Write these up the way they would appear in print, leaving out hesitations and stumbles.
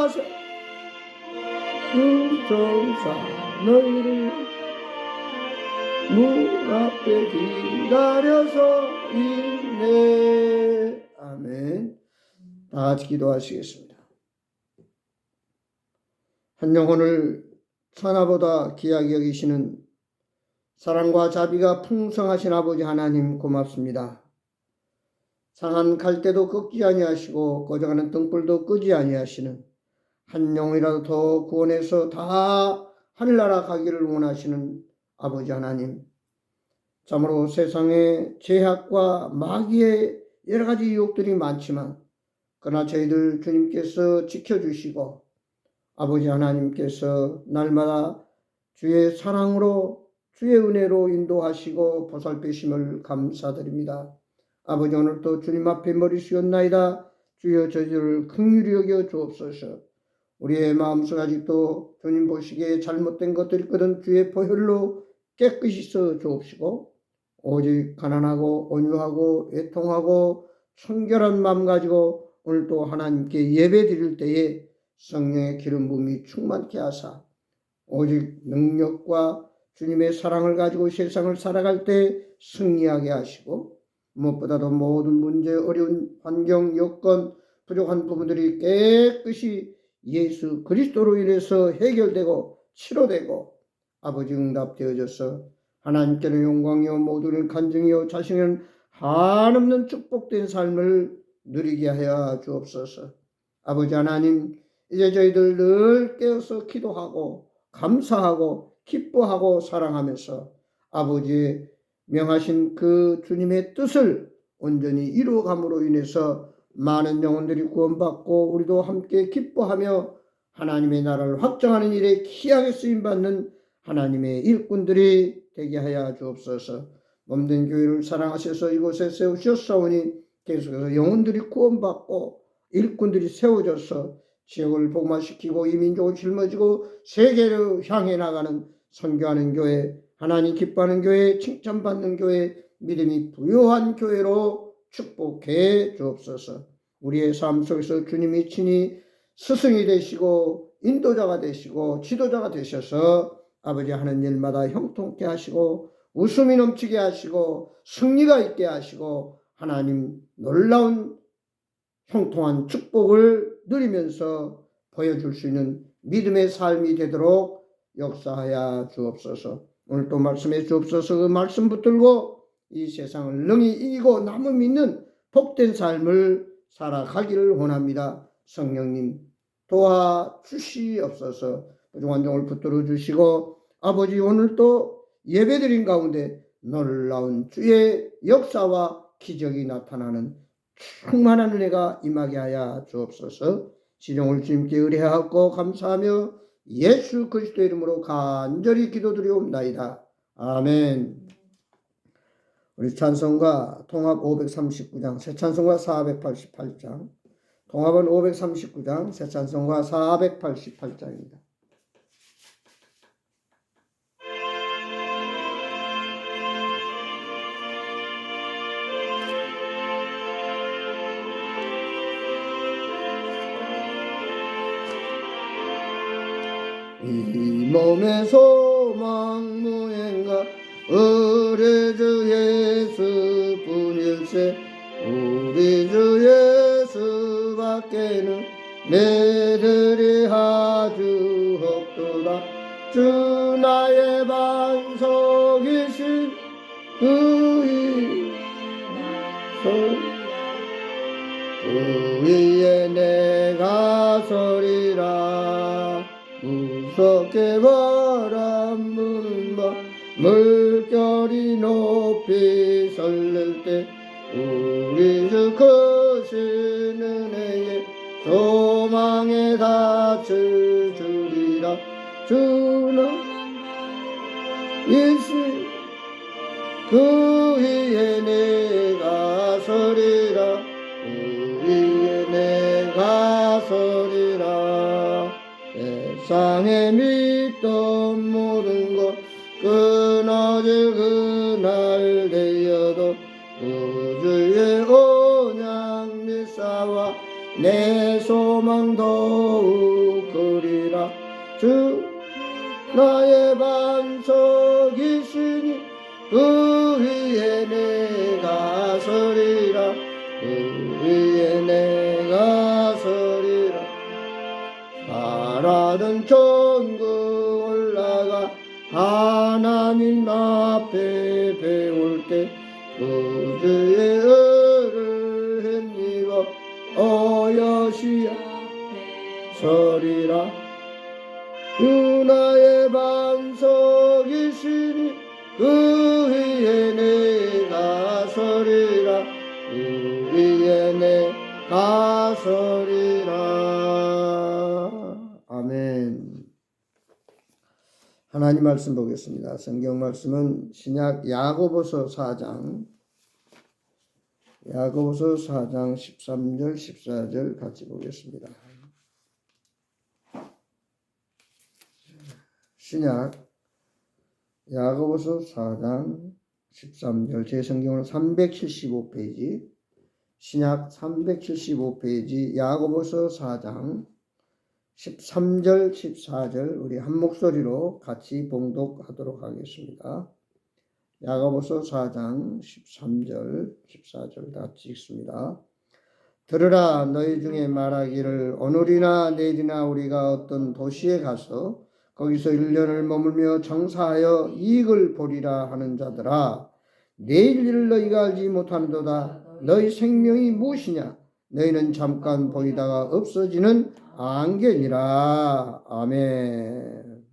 인도하사 그 천사 너희를 문 앞에 기다려서 있네. 아멘. 다 같이 기도하시겠습니다. 한 영혼을 천하보다 귀하게 여기시는 사랑과 자비가 풍성하신 아버지 하나님 고맙습니다. 상한 갈대도 꺾지 아니하시고 꺼져가는 등불도 끄지 아니하시는 한 영혼이라도 더 구원해서 다 하늘나라 가기를 원하시는 아버지 하나님, 참으로 세상에 죄악과 마귀의 여러 가지 유혹들이 많지만 그러나 저희들 주님께서 지켜주시고 아버지 하나님께서 날마다 주의 사랑으로 주의 은혜로 인도하시고 보살피심을 감사드립니다. 아버지, 오늘도 주님 앞에 머리 숙였나이다. 주여 저희들을 긍휼히 여겨 주옵소서. 우리의 마음속 아직도 주님 보시기에 잘못된 것들이 있거든 주의 보혈로 깨끗이 써 주옵시고 오직 가난하고 온유하고 애통하고 청결한 마음 가지고 오늘도 하나님께 예배 드릴 때에 성령의 기름 부음이 충만케 하사 오직 능력과 주님의 사랑을 가지고 세상을 살아갈 때 승리하게 하시고 무엇보다도 모든 문제, 어려운 환경, 여건, 부족한 부분들이 깨끗이 예수 그리스도로 인해서 해결되고 치료되고 아버지 응답되어져서 하나님께는 영광이요 모두를 간증이요 자신은 한없는 축복된 삶을 누리게 하여 주옵소서. 아버지 하나님, 이제 저희들 늘 깨어서 기도하고 감사하고 기뻐하고 사랑하면서 아버지의 명하신 그 주님의 뜻을 온전히 이루어감으로 인해서 많은 영혼들이 구원받고 우리도 함께 기뻐하며 하나님의 나라를 확장하는 일에 귀하게 쓰임받는 하나님의 일꾼들이 되게 하여 주옵소서. 몸된 교회를 사랑하셔서 이곳에 세우셨사오니 계속해서 영혼들이 구원받고 일꾼들이 세워져서 지역을 복음화시키고 이 민족을 짊어지고 세계를 향해 나가는 선교하는 교회, 하나님 기뻐하는 교회, 칭찬받는 교회, 믿음이 부요한 교회로 축복해 주옵소서. 우리의 삶 속에서 주님이 친히 스승이 되시고 인도자가 되시고 지도자가 되셔서 아버지 하는 일마다 형통케 하시고 웃음이 넘치게 하시고 승리가 있게 하시고 하나님 놀라운 형통한 축복을 누리면서 보여줄 수 있는 믿음의 삶이 되도록 역사하여 주옵소서. 오늘 또 말씀해 주옵소서. 그 말씀 붙들고 이 세상을 능히 이기고 남음 있는 복된 삶을 살아가기를 원합니다. 성령님 도와주시옵소서. 부족한 종을 붙들어 주시고 아버지, 오늘 또 예배드린 가운데 놀라운 주의 역사와 기적이 나타나는 충만한 은혜가 임하게 하여 주옵소서. 지종을 주님께 의뢰하고 감사하며 예수 그리스도의 이름으로 간절히 기도드리옵나이다. 아멘. 우리 찬송가 통합 539장, 새 찬송가 488장, 통합은 539장, 새 찬송가 488장입니다. 이 몸의 소망 무행가 우리 주 예수뿐일세. 우리 주 예수밖에는 내들이 아주 없도다. 주 나의 반석이신 그 위에 내가 서리라. 무섭게 바람 부는 밤 물결이 높이 설렐 때 우리 주 크신 은혜에 소망에 닿을 주리라. 주는 일시 그 위에 내가 서리라. 그 위에 내가 서리라. 세상에 믿던 모든 것 끊어질 그날 되어도 우주의 언약 미사와 내 소망 더욱 주 나의 반석이시니 그 위에 내가 서리라. 그 위에 내가 서리라. 바라던 천국 올라가 하나님 앞에 배울 때 그주의 의를 힘입어 어여시 서리라. 주 나의 반석이시니 그 위에 내가 서리라. 그 위에 내가 서리라. 아멘. 하나님 말씀 보겠습니다. 성경 말씀은 신약 야고보서 4장 13절 14절 같이 보겠습니다. 신약 야고보서 4장 13절, 제 성경은 375페이지, 신약 375페이지 야고보서 4장 13절 14절 우리 한 목소리로 같이 봉독하도록 하겠습니다. 야고보서 4장 13절 14절 같이 읽습니다. 들으라. 너희 중에 말하기를 오늘이나 내일이나 우리가 어떤 도시에 가서 거기서 1년을 머물며 장사하여 이익을 보리라 하는 자들아, 내일 일을 너희가 알지 못하는도다. 너희 생명이 무엇이냐? 너희는 잠깐 보이다가 없어지는 안개니라. 아멘.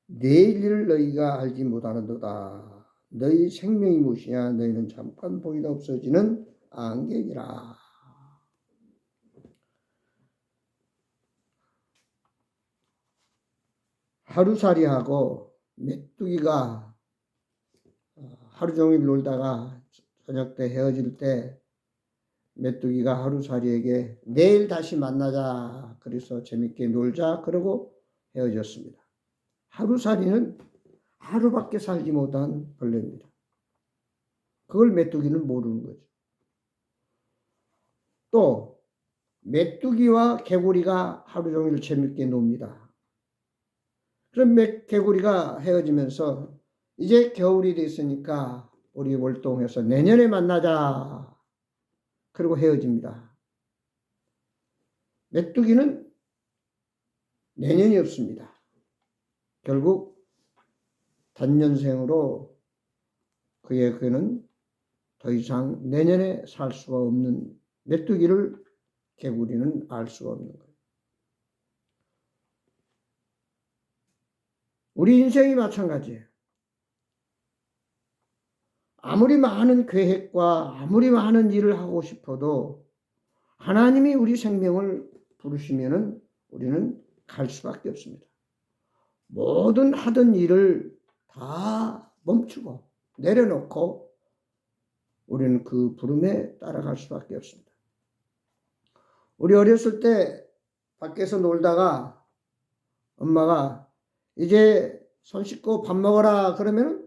내일 일을 너희가 알지 못하는도다. 너희 생명이 무엇이냐? 너희는 잠깐 보이다 없어지는 안개니라. 하루살이하고 메뚜기가 하루 종일 놀다가 저녁 때 헤어질 때 메뚜기가 하루살이에게 내일 다시 만나자, 그래서 재밌게 놀자 그러고 헤어졌습니다. 하루살이는 하루밖에 살지 못한 벌레입니다. 그걸 메뚜기는 모르는 거죠. 또 메뚜기와 개구리가 하루 종일 재밌게 놉니다. 그럼 개구리가 헤어지면서 이제 겨울이 됐으니까 우리 월동해서 내년에 만나자 그리고 헤어집니다. 메뚜기는 내년이 없습니다. 결국 단년생으로 그는 더 이상 내년에 살 수가 없는 메뚜기를 개구리는 알 수가 없는 거예요. 우리 인생이 마찬가지예요. 아무리 많은 계획과 아무리 많은 일을 하고 싶어도 하나님이 우리 생명을 부르시면은 우리는 갈 수밖에 없습니다. 모든 하던 일을 다 멈추고 내려놓고 우리는 그 부름에 따라갈 수밖에 없습니다. 우리 어렸을 때 밖에서 놀다가 엄마가 이제 손 씻고 밥 먹어라 그러면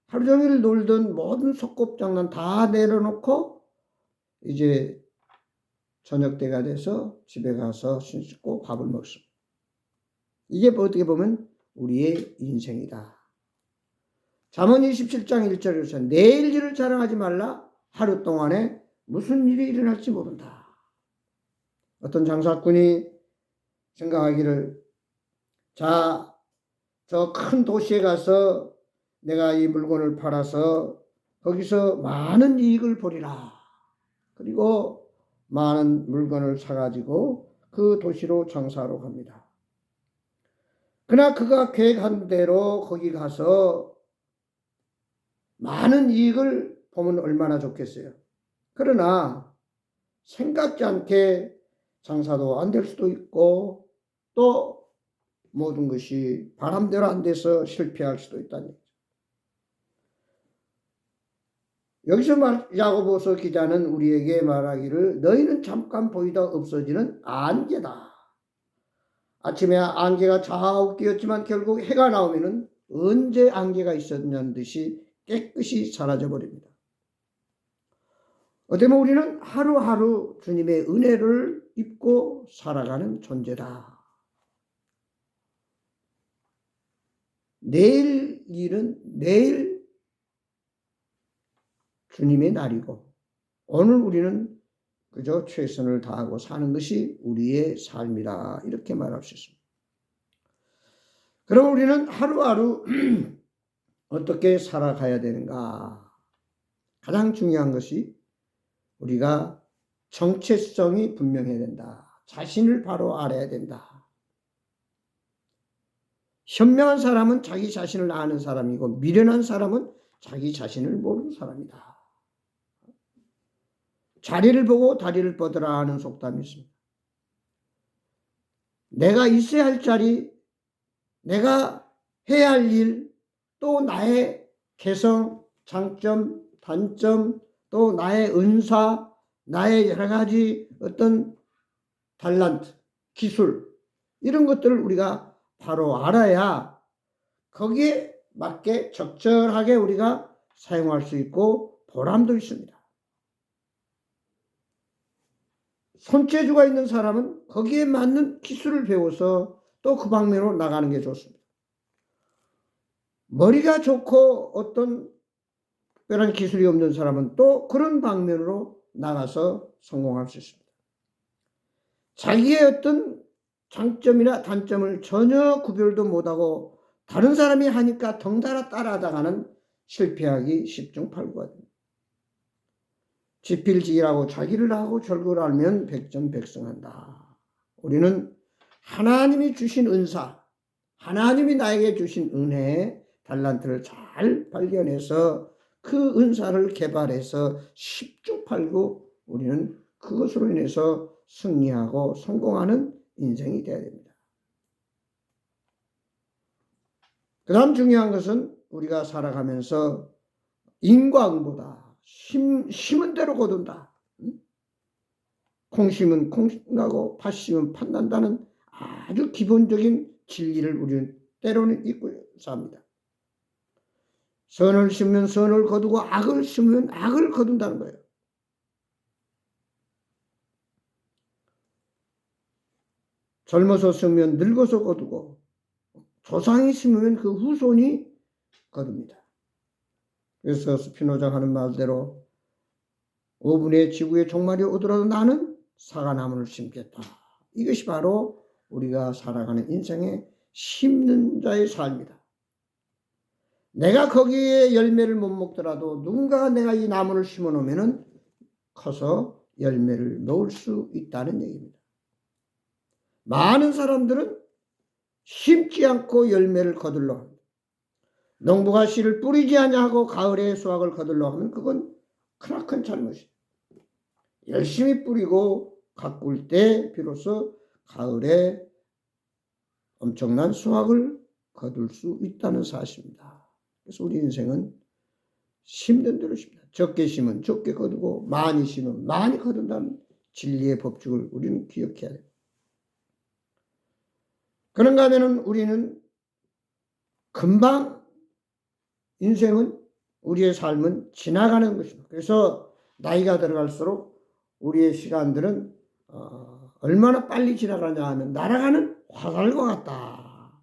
하루 종일 놀던 모든 소꿉장난 다 내려놓고 이제 저녁 때가 돼서 집에 가서 손 씻고 밥을 먹습니다. 이게 어떻게 보면 우리의 인생이다. 잠언 27장 1절에서 내일 일을 자랑하지 말라. 하루 동안에 무슨 일이 일어날지 모른다. 어떤 장사꾼이 생각하기를, 자, 저 큰 도시에 가서 내가 이 물건을 팔아서 거기서 많은 이익을 보리라. 그리고 많은 물건을 사가지고 그 도시로 장사하러 갑니다. 그러나 그가 계획한 대로 거기 가서 많은 이익을 보면 얼마나 좋겠어요. 그러나 생각지 않게 장사도 안 될 수도 있고 또 모든 것이 바람대로 안 돼서 실패할 수도 있다는 거죠. 여기서 야고보서 기자는 우리에게 말하기를 너희는 잠깐 보이다 없어지는 안개다. 아침에 안개가 좌우 끼었지만 결국 해가 나오면은 언제 안개가 있었냐는 듯이 깨끗이 사라져 버립니다. 어떻게 보면 우리는 하루하루 주님의 은혜를 입고 살아가는 존재다. 내일 일은 내일 주님의 날이고 오늘 우리는 그저 최선을 다하고 사는 것이 우리의 삶이다. 이렇게 말할 수 있습니다. 그럼 우리는 하루하루 어떻게 살아가야 되는가? 가장 중요한 것이 우리가 정체성이 분명해야 된다. 자신을 바로 알아야 된다. 현명한 사람은 자기 자신을 아는 사람이고 미련한 사람은 자기 자신을 모르는 사람이다. 자리를 보고 다리를 뻗으라 하는 속담이 있습니다. 내가 있어야 할 자리, 내가 해야 할 일, 또 나의 개성, 장점, 단점, 또 나의 은사, 나의 여러 가지 어떤 탤런트, 기술 이런 것들을 우리가 바로 알아야 거기에 맞게 적절하게 우리가 사용할 수 있고 보람도 있습니다. 손재주가 있는 사람은 거기에 맞는 기술을 배워서 또 그 방면으로 나가는 게 좋습니다. 머리가 좋고 어떤 특별한 기술이 없는 사람은 또 그런 방면으로 나가서 성공할 수 있습니다. 자기의 어떤 장점이나 단점을 전혀 구별도 못하고 다른 사람이 하니까 덩달아 따라하다가는 실패하기 10중 8구가 됩니다. 지필지기라고 자기를 하고 절구를 알면 백전백승한다. 우리는 하나님이 주신 은사, 하나님이 나에게 주신 은혜, 달란트를 잘 발견해서 그 은사를 개발해서 10중 8구 우리는 그것으로 인해서 승리하고 성공하는 인생이 되어야 됩니다. 그 다음 중요한 것은 우리가 살아가면서 인과응보다 심은 대로 거둔다. 콩 심은 콩 나고 팥 심은 팥 난다는 아주 기본적인 진리를 우리는 때로는 잊고 삽니다. 선을 심으면 선을 거두고 악을 심으면 악을 거둔다는 거예요. 젊어서 심으면 늙어서 거두고 조상이 심으면 그 후손이 거둡니다. 그래서 스피노자가 하는 말대로 5분의 지구에 종말이 오더라도 나는 사과나무를 심겠다. 이것이 바로 우리가 살아가는 인생의 심는 자의 삶이다. 내가 거기에 열매를 못 먹더라도 누군가가 내가 이 나무를 심어 놓으면 커서 열매를 놓을 수 있다는 얘기입니다. 많은 사람들은 심지 않고 열매를 거둘러 합니다. 농부가 씨를 뿌리지 아니하고 가을에 수확을 거둘러 하면 그건 크나큰 잘못이에요. 열심히 뿌리고 가꿀 때 비로소 가을에 엄청난 수확을 거둘 수 있다는 사실입니다. 그래서 우리 인생은 심는 대로 심다. 적게 심은 적게 거두고 많이 심은 많이 거둔다는 진리의 법칙을 우리는 기억해야 돼요. 그런가 하면 우리는 금방 인생은 우리의 삶은 지나가는 것입니다. 그래서 나이가 들어갈수록 우리의 시간들은 얼마나 빨리 지나가냐 하면 날아가는 화살과 같다.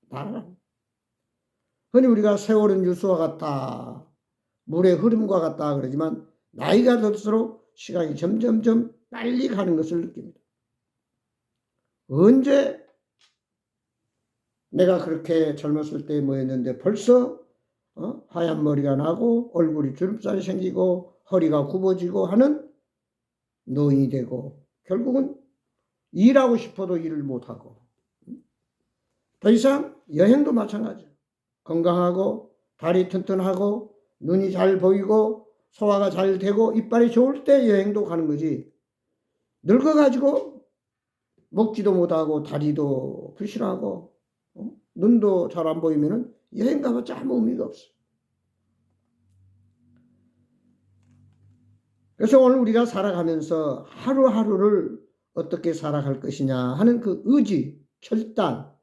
날아가는. 흔히 우리가 세월은 유수와 같다. 물의 흐름과 같다 그러지만 나이가 들수록 시간이 점점점 빨리 가는 것을 느낍니다. 언제 내가 그렇게 젊었을 때 뭐였는데 벌써 하얀 머리가 나고 얼굴이 주름살이 생기고 허리가 굽어지고 하는 노인이 되고 결국은 일하고 싶어도 일을 못하고 더 이상 여행도 마찬가지예요. 건강하고 다리 튼튼하고 눈이 잘 보이고 소화가 잘 되고 이빨이 좋을 때 여행도 가는 거지 늙어가지고 먹지도 못하고 다리도 부실하고 눈도 잘 안 보이면 여행 가봤자 아무 의미가 없어. 그래서 오늘 우리가 살아가면서 하루하루를 어떻게 살아갈 것이냐 하는 그 의지, 결단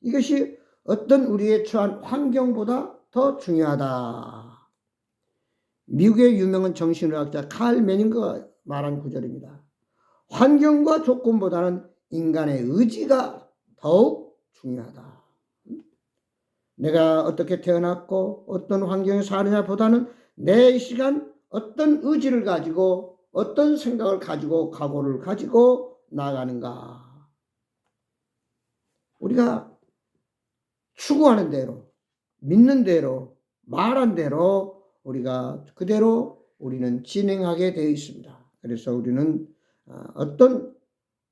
이것이 어떤 우리의 처한 환경보다 더 중요하다. 미국의 유명한 정신의학자 칼 매닝거가 말한 구절입니다. 환경과 조건보다는 인간의 의지가 더욱 중요하다. 내가 어떻게 태어났고 어떤 환경에 사느냐 보다는 내 이 시간 어떤 의지를 가지고 어떤 생각을 가지고 각오를 가지고 나아가는가. 우리가 추구하는 대로, 믿는 대로, 말한 대로 우리가 그대로 우리는 진행하게 되어 있습니다. 그래서 우리는 어떤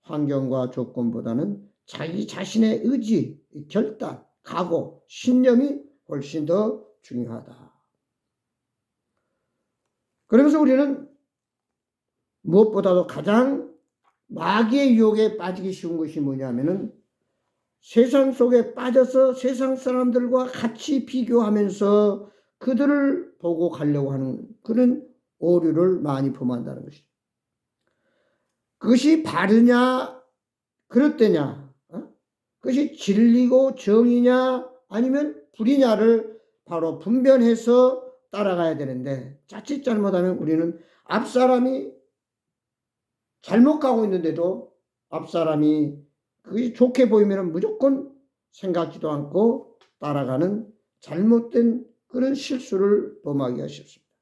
환경과 조건보다는 자기 자신의 의지, 결단, 각오, 신념이 훨씬 더 중요하다. 그러면서 우리는 무엇보다도 가장 마귀의 유혹에 빠지기 쉬운 것이 뭐냐면은 세상 속에 빠져서 세상 사람들과 같이 비교하면서 그들을 보고 가려고 하는 그런 오류를 많이 범한다는 것이죠. 그것이 바르냐 그릇되냐, 그것이 진리고 정의냐 아니면 불이냐를 바로 분별해서 따라가야 되는데 자칫 잘못하면 우리는 앞사람이 잘못 가고 있는데도 앞사람이 그게 좋게 보이면 무조건 생각지도 않고 따라가는 잘못된 그런 실수를 범하기가 쉽습니다.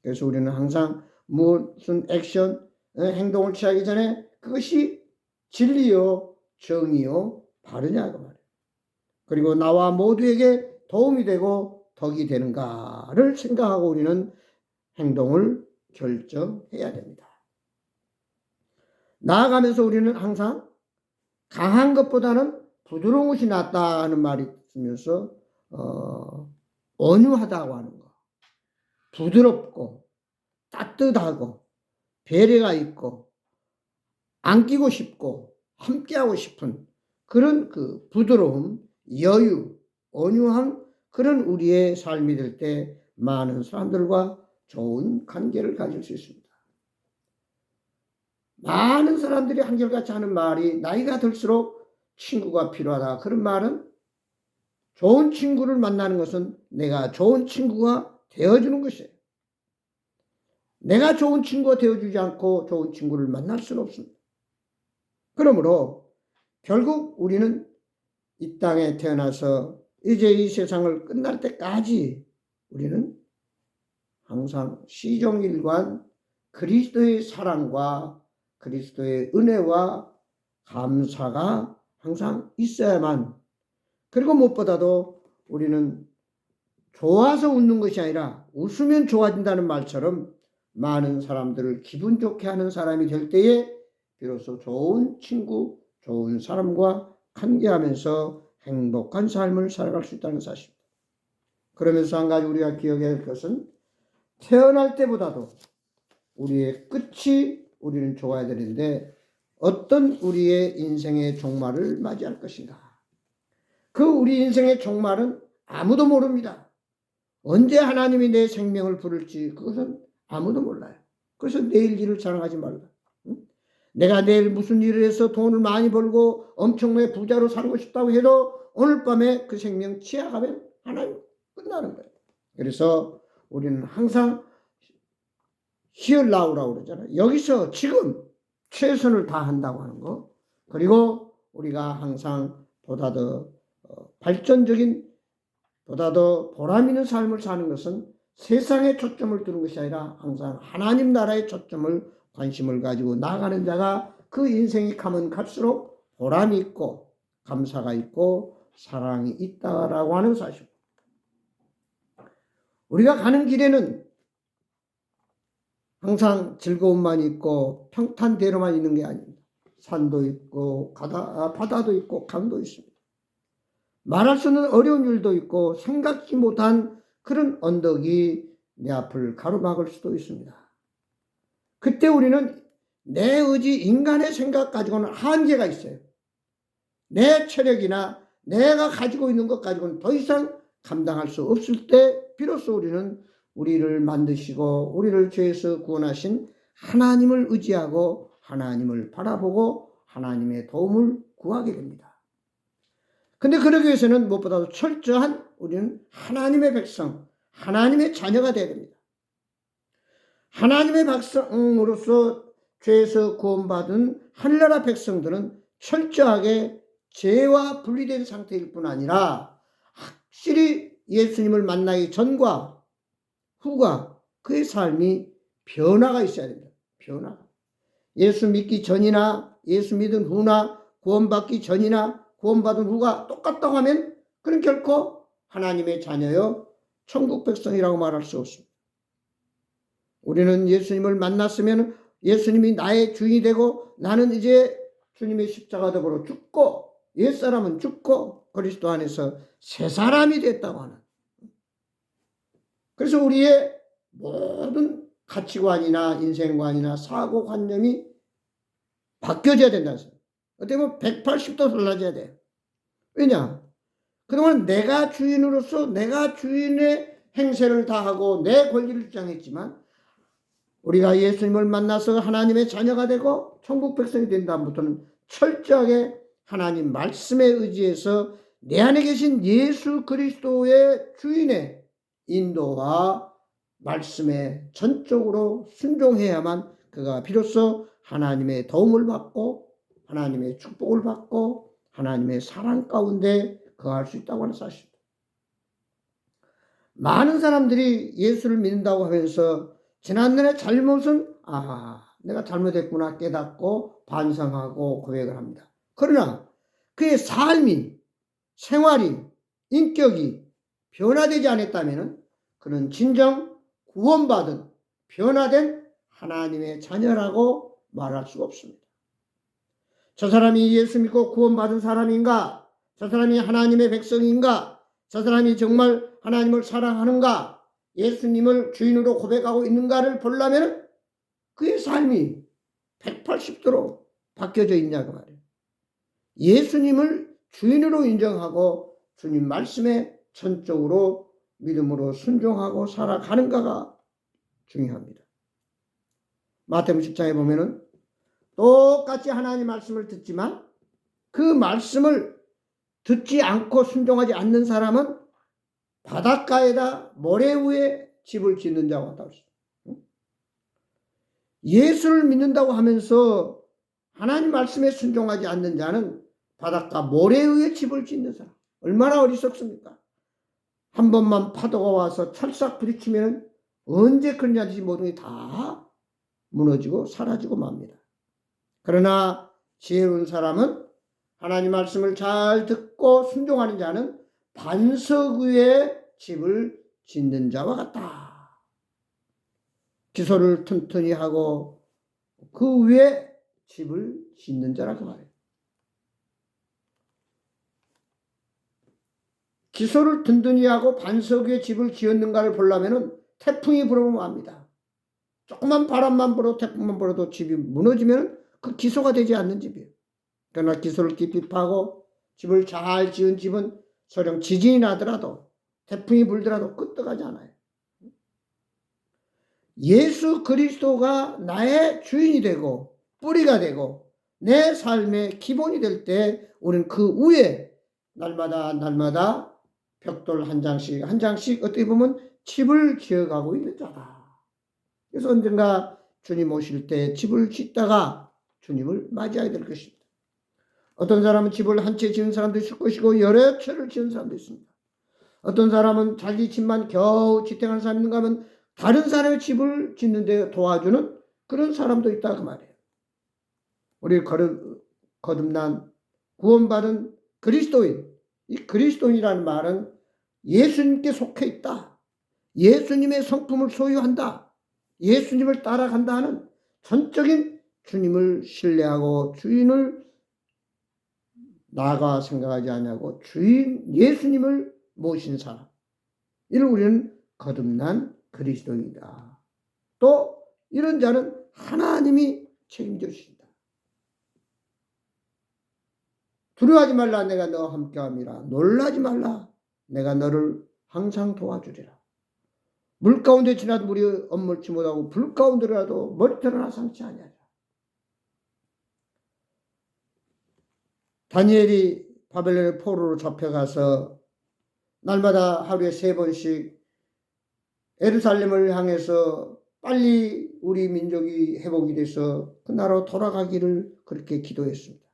그래서 우리는 항상 무슨 액션, 행동을 취하기 전에 그것이 진리요, 정의요, 바르냐고 말이에요. 그리고 나와 모두에게 도움이 되고 덕이 되는가를 생각하고 우리는 행동을 결정해야 됩니다. 나아가면서 우리는 항상 강한 것보다는 부드러운 것이 낫다는 말이 있으면서 온유하다고 하는 거, 부드럽고 따뜻하고 배려가 있고 안기고 싶고 함께하고 싶은 그런 그 부드러움, 여유, 온유한 그런 우리의 삶이 될 때 많은 사람들과 좋은 관계를 가질 수 있습니다. 많은 사람들이 한결같이 하는 말이 나이가 들수록 친구가 필요하다. 그런 말은 좋은 친구를 만나는 것은 내가 좋은 친구가 되어주는 것이에요. 내가 좋은 친구가 되어주지 않고 좋은 친구를 만날 수는 없습니다. 그러므로 결국 우리는 이 땅에 태어나서 이제 이 세상을 끝날 때까지 우리는 항상 시종일관 그리스도의 사랑과 그리스도의 은혜와 감사가 항상 있어야만, 그리고 무엇보다도 우리는 좋아서 웃는 것이 아니라 웃으면 좋아진다는 말처럼 많은 사람들을 기분 좋게 하는 사람이 될 때에 비로소 좋은 친구, 좋은 사람과 관계하면서 행복한 삶을 살아갈 수 있다는 사실입니다. 그러면서 한 가지 우리가 기억해야 할 것은 태어날 때보다도 우리의 끝이 우리는 좋아야 되는데 어떤 우리의 인생의 종말을 맞이할 것인가. 그 우리 인생의 종말은 아무도 모릅니다. 언제 하나님이 내 생명을 부를지 그것은 아무도 몰라요. 그래서 내일 일을 자랑하지 말라. 내가 내일 무슨 일을 해서 돈을 많이 벌고 엄청나게 부자로 살고 싶다고 해도 오늘 밤에 그 생명 취약하면 하나님 끝나는 거예요. 그래서 우리는 항상 Here now라고 그러잖아요. 여기서 지금 최선을 다한다고 하는 거. 그리고 우리가 항상 보다 더 발전적인, 보다 더 보람 있는 삶을 사는 것은 세상에 초점을 두는 것이 아니라 항상 하나님 나라에 초점을 관심을 가지고 나가는 자가 그 인생이 가면 갈수록 보람이 있고 감사가 있고 사랑이 있다라고 하는 사실. 우리가 가는 길에는 항상 즐거움만 있고 평탄대로만 있는 게 아닙니다. 산도 있고 바다도 있고 강도 있습니다. 말할 수 없는 어려운 일도 있고 생각지 못한 그런 언덕이 내 앞을 가로막을 수도 있습니다. 그때 우리는 내 의지, 인간의 생각 가지고는 한계가 있어요. 내 체력이나 내가 가지고 있는 것 가지고는 더 이상 감당할 수 없을 때 비로소 우리는 우리를 만드시고 우리를 죄에서 구원하신 하나님을 의지하고 하나님을 바라보고 하나님의 도움을 구하게 됩니다. 근데 그러기 위해서는 무엇보다도 철저한 우리는 하나님의 백성, 하나님의 자녀가 되어야 됩니다. 하나님의 백성으로서 죄에서 구원받은 하늘나라 백성들은 철저하게 죄와 분리된 상태일 뿐 아니라 확실히 예수님을 만나기 전과 후가 그의 삶이 변화가 있어야 됩니다. 변화가. 예수 믿기 전이나 예수 믿은 후나 구원받기 전이나 구원받은 후가 똑같다고 하면 그는 결코 하나님의 자녀여 천국 백성이라고 말할 수 없습니다. 우리는 예수님을 만났으면 예수님이 나의 주인이 되고 나는 이제 주님의 십자가 더불어 죽고 옛사람은 죽고 그리스도 안에서 새 사람이 됐다고 하는. 그래서 우리의 모든 가치관이나 인생관이나 사고관념이 바뀌어져야 된다는 소리예요. 어떻게 보면 180도 달라져야 돼요. 왜냐? 그동안 내가 주인으로서 내가 주인의 행세를 다하고 내 권리를 주장했지만 우리가 예수님을 만나서 하나님의 자녀가 되고 천국 백성이 된 다음부터는 철저하게 하나님 말씀에 의지해서 내 안에 계신 예수 그리스도의 주인의 인도와 말씀에 전적으로 순종해야만 그가 비로소 하나님의 도움을 받고 하나님의 축복을 받고 하나님의 사랑 가운데 거할 수 있다고 하는 사실입니다. 많은 사람들이 예수를 믿는다고 하면서 지난날의 잘못은 내가 잘못했구나 깨닫고 반성하고 고백을 합니다. 그러나 그의 삶이 생활이 인격이 변화되지 않았다면 그는 진정 구원받은 변화된 하나님의 자녀라고 말할 수가 없습니다. 저 사람이 예수 믿고 구원받은 사람인가? 저 사람이 하나님의 백성인가? 저 사람이 정말 하나님을 사랑하는가? 예수님을 주인으로 고백하고 있는가를 보려면 그의 삶이 180도로 바뀌어져 있냐고 말이에요. 예수님을 주인으로 인정하고 주님 말씀에 전적으로 믿음으로 순종하고 살아가는가가 중요합니다. 마태복음 10장에 보면은 똑같이 하나님 말씀을 듣지만 그 말씀을 듣지 않고 순종하지 않는 사람은 바닷가에다 모래 위에 집을 짓는 자와 같다고 했어요. 예수를 믿는다고 하면서 하나님 말씀에 순종하지 않는 자는 바닷가 모래 위에 집을 짓는 사람. 얼마나 어리석습니까? 한 번만 파도가 와서 찰싹 부딪히면 언제 그러냐든지 모든 게 다 무너지고 사라지고 맙니다. 그러나 지혜로운 사람은 하나님 말씀을 잘 듣고 순종하는 자는 반석 위에 집을 짓는 자와 같다. 기초를 튼튼히 하고 그 위에 집을 짓는 자라고 말해요. 기초를 든든히 하고 반석 위에 집을 지었는가를 보려면 태풍이 불어오면 압니다. 조그만 바람만 불어 태풍만 불어도 집이 무너지면 그 기초가 되지 않는 집이에요. 그러나 기초를 깊이 파고 집을 잘 지은 집은 설령 지진이 나더라도 태풍이 불더라도 끄떡하지 않아요. 예수 그리스도가 나의 주인이 되고 뿌리가 되고 내 삶의 기본이 될 때 우리는 그 위에 날마다 벽돌 한 장씩 어떻게 보면 집을 지어가고 있는 자다. 그래서 언젠가 주님 오실 때 집을 짓다가 주님을 맞이해야 될 것입니다. 어떤 사람은 집을 한 채 지은 사람도 있을 것이고 여러 채를 지은 사람도 있습니다. 어떤 사람은 자기 집만 겨우 지탱하는 사람이 있는가 하면 다른 사람의 집을 짓는 데 도와주는 그런 사람도 있다고 말해요. 우리 거듭난 구원받은 그리스도인, 이 그리스도인이라는 말은 예수님께 속해 있다. 예수님의 성품을 소유한다. 예수님을 따라간다 하는 전적인 주님을 신뢰하고 주인을 나가 생각하지 않냐고 주인 예수님을 모신 사람. 이를 우리는 거듭난 그리스도인이다. 또 이런 자는 하나님이 책임져 주신다. 두려워하지 말라 내가 너와 함께함이라. 놀라지 말라 내가 너를 항상 도와주리라. 물 가운데 지나도 물이 엄물치 못하고 불 가운데라도 머리털 상치 아니하리라. 다니엘이 바벨론의 포로로 잡혀가서 날마다 하루에 3번씩 예루살렘을 향해서 빨리 우리 민족이 회복이 돼서 그 나라로 돌아가기를 그렇게 기도했습니다.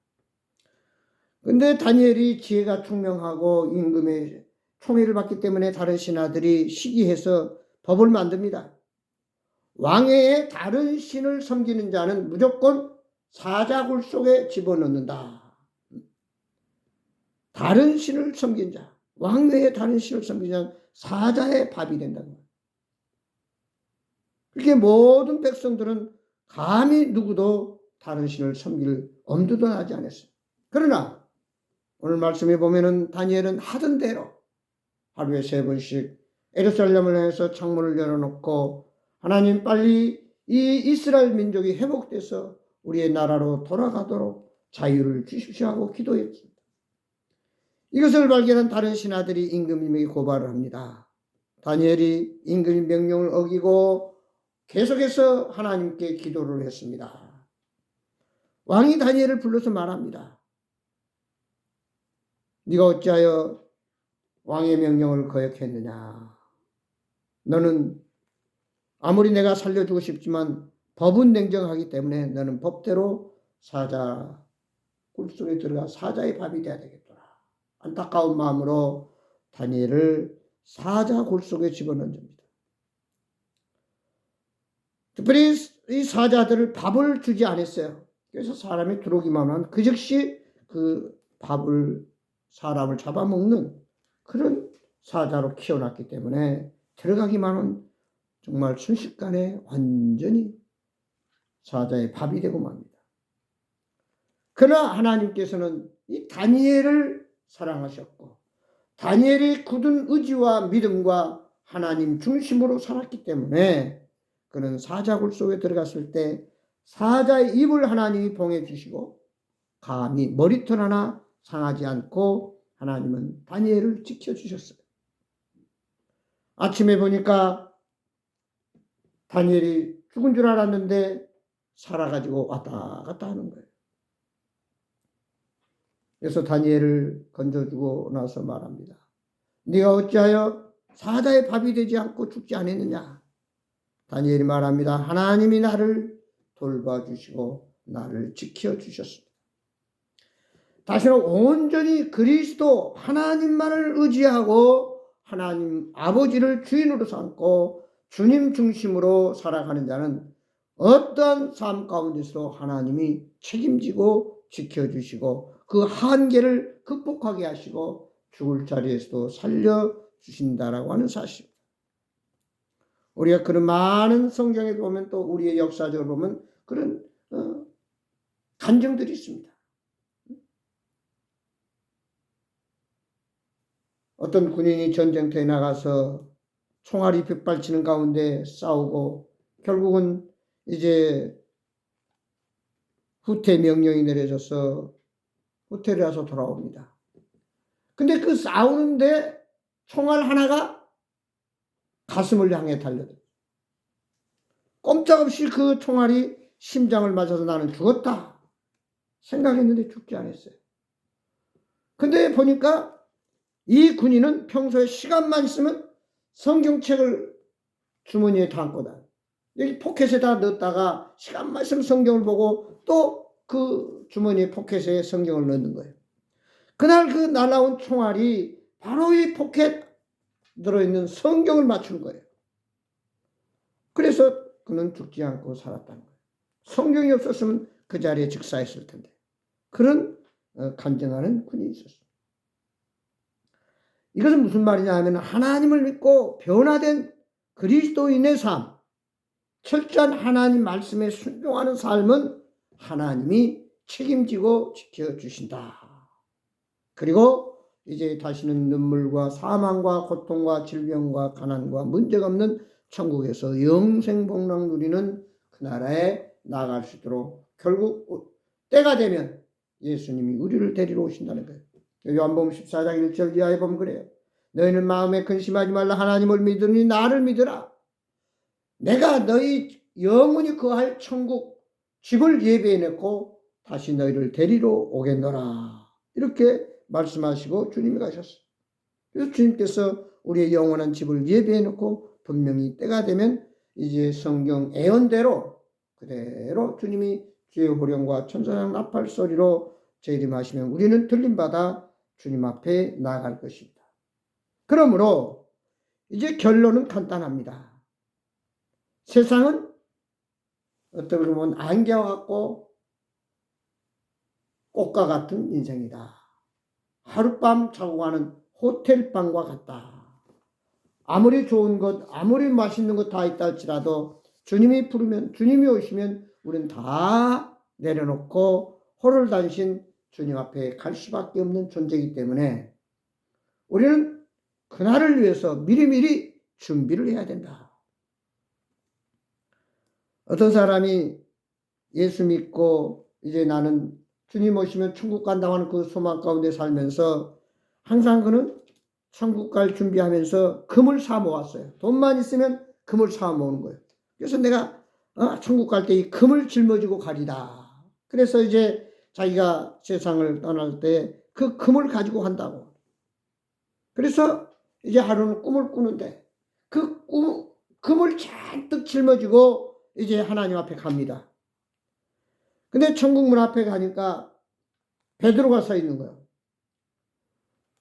근데 다니엘이 지혜가 총명하고 임금의 총애를 받기 때문에 다른 신하들이 시기해서 법을 만듭니다. 왕외에 다른 신을 섬기는 자는 무조건 사자굴 속에 집어넣는다. 다른 신을 섬긴 자, 왕외에 다른 신을 섬긴 자는 사자의 밥이 된다는 거예요. 그렇게 모든 백성들은 감히 누구도 다른 신을 섬길 엄두도 나지 않았어요. 그러나 오늘 말씀에 보면은 다니엘은 하던 대로 하루에 3번씩 예루살렘을 향해서 창문을 열어놓고 하나님 빨리 이 이스라엘 민족이 회복돼서 우리의 나라로 돌아가도록 자유를 주십시오 하고 기도했습니다. 이것을 발견한 다른 신하들이 임금님에게 고발을 합니다. 다니엘이 임금의 명령을 어기고 계속해서 하나님께 기도를 했습니다. 왕이 다니엘을 불러서 말합니다. 네가 어찌하여 왕의 명령을 거역했느냐? 너는 아무리 내가 살려주고 싶지만 법은 냉정하기 때문에 너는 법대로 사자 굴속에 들어가 사자의 밥이 되어야 되겠더라. 안타까운 마음으로 다니엘을 사자 굴속에 집어넣습니다. 특별히 이 사자들을 밥을 주지 않았어요. 그래서 사람이 들어오기만 하면 그 즉시 그 밥을 사람을 잡아먹는 그런 사자로 키워놨기 때문에 들어가기만 하면 정말 순식간에 완전히 사자의 밥이 되고 맙니다. 그러나 하나님께서는 이 다니엘을 사랑하셨고 다니엘이 굳은 의지와 믿음과 하나님 중심으로 살았기 때문에 그는 사자굴 속에 들어갔을 때 사자의 입을 하나님이 봉해 주시고 감히 머리털 하나 상하지 않고 하나님은 다니엘을 지켜주셨어요. 아침에 보니까 다니엘이 죽은 줄 알았는데 살아가지고 왔다 갔다 하는 거예요. 그래서 다니엘을 건져주고 나서 말합니다. 네가 어찌하여 사자의 밥이 되지 않고 죽지 않았느냐? 다니엘이 말합니다. 하나님이 나를 돌봐주시고 나를 지켜주셨습니다. 다시는 온전히 그리스도 하나님만을 의지하고 하나님 아버지를 주인으로 삼고 주님 중심으로 살아가는 자는 어떠한 삶 가운데서 하나님이 책임지고 지켜주시고 그 한계를 극복하게 하시고 죽을 자리에서도 살려주신다라고 하는 사실. 우리가 그런 많은 성경에 보면 또 우리의 역사적으로 보면 그런 간증들이 있습니다. 어떤 군인이 전쟁터에 나가서 총알이 빗발치는 가운데 싸우고 결국은 이제 후퇴 명령이 내려져서 후퇴를 해서 돌아옵니다. 근데 그 싸우는데 총알 하나가 가슴을 향해 달려들어요. 꼼짝없이 그 총알이 심장을 맞아서 나는 죽었다 생각했는데 죽지 않았어요. 근데 보니까 이 군인은 평소에 시간만 있으면 성경책을 주머니에 담고 다녀요. 여기 포켓에다 넣었다가 시간만 있으면 성경을 보고 또 그 주머니 포켓에 성경을 넣는 거예요. 그날 그 날아온 총알이 바로 이 포켓 들어있는 성경을 맞춘 거예요. 그래서 그는 죽지 않고 살았다는 거예요. 성경이 없었으면 그 자리에 즉사했을 텐데. 그런 간증하는 군인이 있었어요. 이것은 무슨 말이냐 하면 하나님을 믿고 변화된 그리스도인의 삶, 철저한 하나님 말씀에 순종하는 삶은 하나님이 책임지고 지켜주신다. 그리고 이제 다시는 눈물과 사망과 고통과 질병과 가난과 문제가 없는 천국에서 영생복락 누리는 그 나라에 나갈 수 있도록 결국 때가 되면 예수님이 우리를 데리러 오신다는 거예요. 요한복음 14장 1절 이하에 보면 그래요. 너희는 마음에 근심하지 말라. 하나님을 믿으니 나를 믿으라. 내가 너희 영원히 거할 천국 집을 예비해 놓고 다시 너희를 데리러 오겠노라. 이렇게 말씀하시고 주님이 가셨어요. 그래서 주님께서 우리의 영원한 집을 예비해 놓고 분명히 때가 되면 이제 성경 예언대로 그대로 주님이 주의 호령과 천사장 나팔 소리로 재림하시면 우리는 들림받아 주님 앞에 나아갈 것입니다. 그러므로 이제 결론은 간단합니다. 세상은 어떻게 보면 안개와 같고 꽃과 같은 인생이다. 하룻밤 자고 가는 호텔방과 같다. 아무리 좋은 것, 아무리 맛있는 것 다 있다 할지라도 주님이 부르면, 주님이 오시면 우리는 다 내려놓고 호롤단신 주님 앞에 갈 수밖에 없는 존재이기 때문에 우리는 그날을 위해서 미리미리 준비를 해야 된다. 어떤 사람이 예수 믿고 이제 나는 주님 오시면 천국 간다고 하는 그 소망 가운데 살면서 항상 그는 천국 갈 준비하면서 금을 사 모았어요. 돈만 있으면 금을 사 모으는 거예요. 그래서 내가 천국 갈 때 이 금을 짊어지고 가리다. 그래서 이제 자기가 세상을 떠날 때 그 금을 가지고 간다고. 그래서 이제 하루는 꿈을 꾸는데 그 금을 잔뜩 짊어지고 이제 하나님 앞에 갑니다. 근데 천국 문 앞에 가니까 베드로가 서 있는 거예요.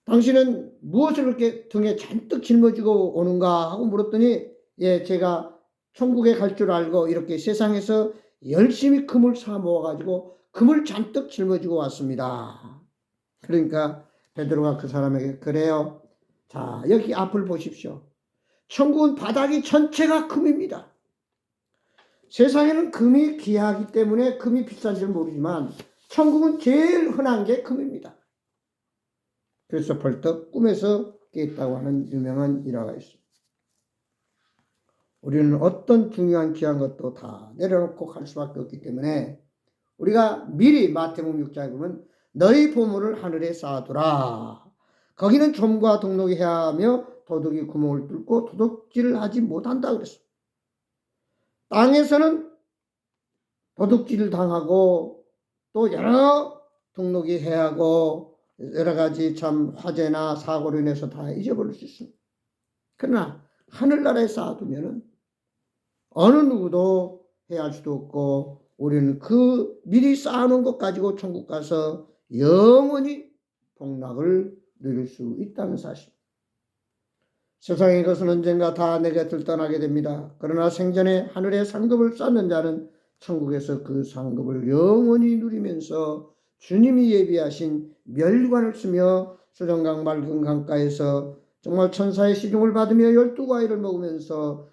당신은 무엇을 그렇게 등에 잔뜩 짊어지고 오는가 하고 물었더니 예, 제가 천국에 갈 줄 알고 이렇게 세상에서 열심히 금을 사 모아가지고 금을 잔뜩 짊어지고 왔습니다. 그러니까 베드로가 그 사람에게 그래요. 자, 여기 앞을 보십시오. 천국은 바닥이 전체가 금입니다. 세상에는 금이 귀하기 때문에 금이 비싼 줄 모르지만 천국은 제일 흔한 게 금입니다. 그래서 벌떡 꿈에서 깼다고 하는 유명한 일화가 있습니다. 우리는 어떤 중요한 귀한 것도 다 내려놓고 갈 수밖에 없기 때문에 우리가 미리 마태복음 6장에 보면 너희 보물을 하늘에 쌓아두라. 거기는 좀과 동록이 해야 하며 도둑이 구멍을 뚫고 도둑질을 하지 못한다 그랬어요. 땅에서는 도둑질을 당하고 또 여러 등록이 해하고 여러 가지 참 화재나 사고로 인해서 다 잊어버릴 수 있습니다. 그러나 하늘나라에 쌓아두면 어느 누구도 해할 수도 없고 우리는 그 미리 쌓아놓은 것 가지고 천국 가서 영원히 복락을 누릴 수 있다는 사실. 세상의 것은 언젠가 다 내 곁을 떠나게 됩니다. 그러나 생전에 하늘에 상급을 쌓는 자는 천국에서 그 상급을 영원히 누리면서 주님이 예비하신 멸관을 쓰며 수정강 맑은 강가에서 정말 천사의 시중을 받으며 12과일을 먹으면서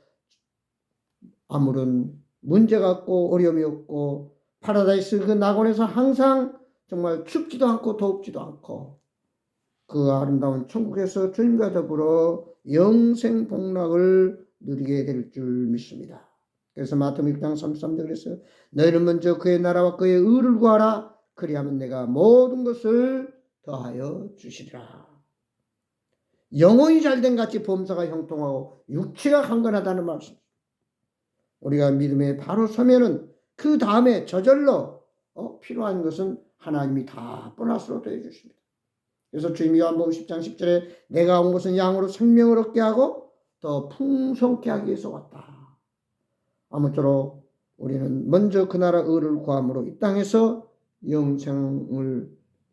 아무런 문제가 없고 어려움이 없고 파라다이스 그 낙원에서 항상 정말 춥지도 않고 덥지도 않고 그 아름다운 천국에서 주님과 더불어 영생 복락을 누리게 될 줄 믿습니다. 그래서 마태복음 6장 33절 그랬어요. 너희는 먼저 그의 나라와 그의 의를 구하라. 그리하면 내가 모든 것을 더하여 주시리라. 영혼이 잘된 같이 범사가 형통하고 육체가 강건하다는 말씀. 우리가 믿음에 바로 서면은 그 다음에 저절로 필요한 것은 하나님이 다 보너스로 더해주십니다. 그래서 주님이 요한복음 10장 10절에 내가 온 것은 양으로 생명을 얻게 하고 더 풍성케 하기 위해서 왔다. 아무쪼록 우리는 먼저 그 나라 의를 구함으로 이 땅에서 영생을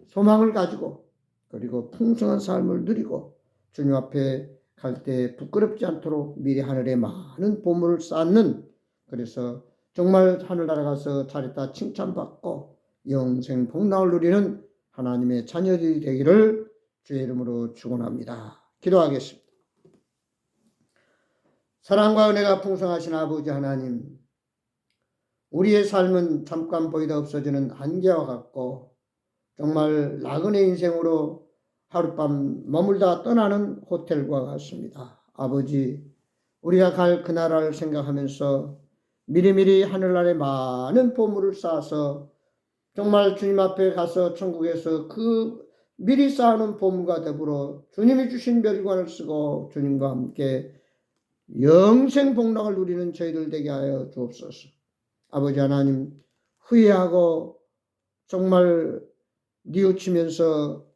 소망을 가지고 그리고 풍성한 삶을 누리고 주님 앞에 갈 때 부끄럽지 않도록 미리 하늘에 많은 보물을 쌓는 그래서 정말 하늘나라 가서 잘했다 칭찬받고 영생 복락을 누리는 하나님의 자녀들이 되기를 주의 이름으로 축원합니다. 기도하겠습니다. 사랑과 은혜가 풍성하신 아버지 하나님, 우리의 삶은 잠깐 보이다 없어지는 안개와 같고 정말 나그네 인생으로 하룻밤 머물다 떠나는 호텔과 같습니다. 아버지, 우리가 갈 그 나라를 생각하면서 미리미리 하늘나라에 많은 보물을 쌓아서 정말 주님 앞에 가서 천국에서 그 미리 쌓아놓은 보물과 더불어 주님이 주신 멸관을 쓰고 주님과 함께 영생 복락을 누리는 저희들 되게 하여 주옵소서. 아버지 하나님, 후회하고 정말 뉘우치면서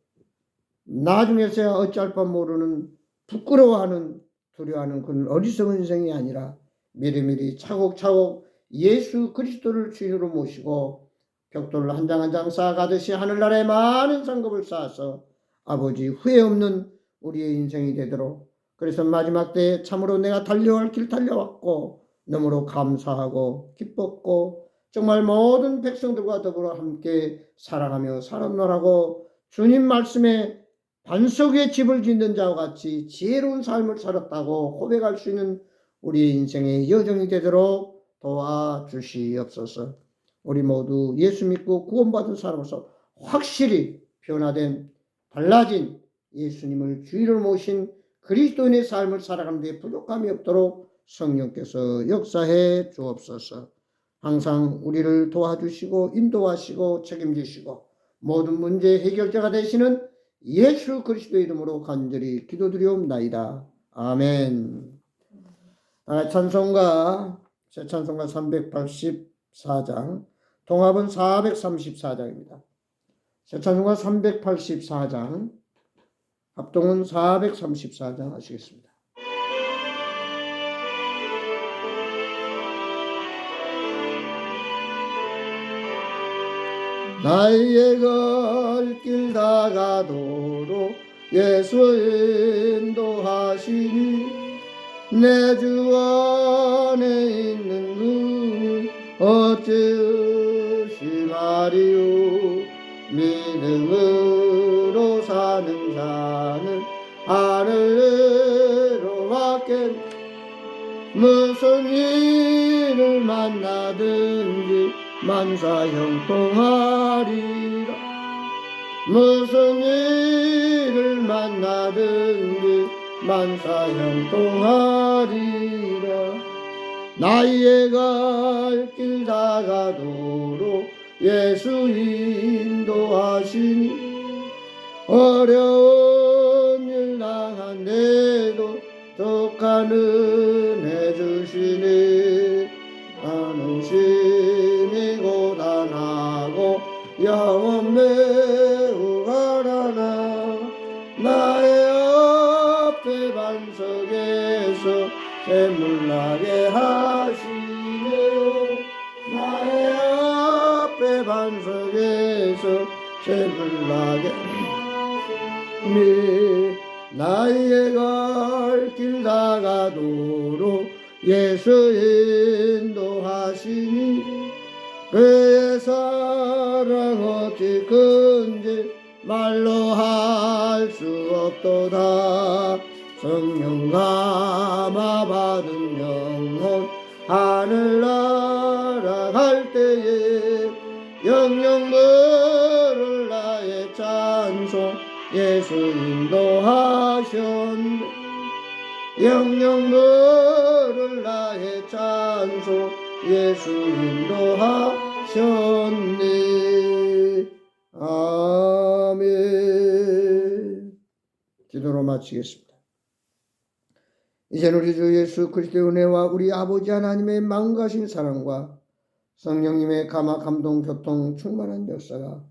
나중에서야 어찌할 바 모르는 부끄러워하는 두려워하는 그런 어리석은 인생이 아니라 미리미리 차곡차곡 예수 그리스도를 주인으로 모시고 벽돌을 한 장 한 장 쌓아가듯이 하늘나라에 많은 상급을 쌓아서 아버지 후회 없는 우리의 인생이 되도록, 그래서 마지막 때에 참으로 내가 달려갈 길 달려왔고 너무로 감사하고 기뻤고 정말 모든 백성들과 더불어 함께 살아가며 살았노라고 주님 말씀에 반석 위에 집을 짓는 자와 같이 지혜로운 삶을 살았다고 고백할 수 있는 우리의 인생의 여정이 되도록 도와주시옵소서. 우리 모두 예수 믿고 구원받은 사람으로서 확실히 변화된 달라진 예수님을 주인으로 모신 그리스도인의 삶을 살아가는 데 부족함이 없도록 성령께서 역사해 주옵소서. 항상 우리를 도와주시고 인도하시고 책임지시고 모든 문제 해결자가 되시는 예수 그리스도의 이름으로 간절히 기도드리옵나이다. 아멘. 찬송가 새 찬송가 384장, 통합은 434장입니다. 새 찬송가 384장, 합동은 434장 하시겠습니다. 나의 갈 길 다가도록 예수 인도하시니 내 주 안에 있는 그 어찌 의심하리요. 믿음으로 사는 자는 하늘로 밖에 무슨 일을 만나든지 만사 형통하리라. 무슨 일을 만나든지 만사 형통하리라. 나의 갈 길 다가도록 예수 인도하시니 어려운 일 당한데도 독한 은혜 주시니 나는 심히 고단하고 영혼 매우 가난하 나의 앞에 반석에서 샘물나게 하시네. 나의 앞에 반석에서 샘물나게 하시네. 나의 갈 길 다가도록 예수 인도하시니 그의 사랑 어찌 큰지 말로 할 수 없도다. 성령 감화 받은 영혼 하늘나라 갈 때에 영영 들을 나의 찬송 예수 인도하셨네. 영영 들을 나의 찬송 예수 인도하셨네. 아멘. 기도로 마치겠습니다. 이제는 우리 주 예수 그리스도의 은혜와 우리 아버지 하나님의 마음가신 사랑과 성령님의 감화 감동 교통 충만한 역사가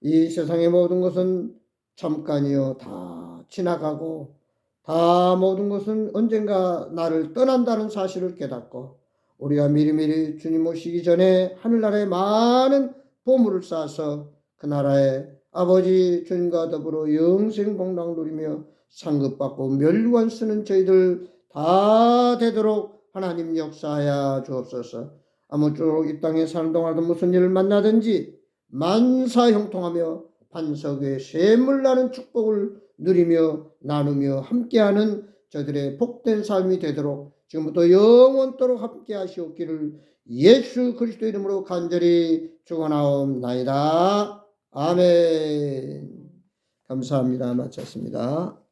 이 세상의 모든 것은 잠깐이요 다 지나가고 다 모든 것은 언젠가 나를 떠난다는 사실을 깨닫고 우리가 미리미리 주님 오시기 전에 하늘나라에 많은 보물을 쌓아서 그 나라에 아버지 주님과 더불어 영생 복락 누리며 상급받고 멸류관 쓰는 저희들 다 되도록 하나님 역사하여 주옵소서. 아무쪼록 이 땅에 사는 동안도 무슨 일을 만나든지 만사 형통하며 반석 위에 샘물 나는 축복을 누리며 나누며 함께하는 저들의 복된 삶이 되도록 지금부터 영원토록 함께 하시옵기를 예수 그리스도 이름으로 간절히 축원하옵나이다. 아멘. 감사합니다. 마쳤습니다.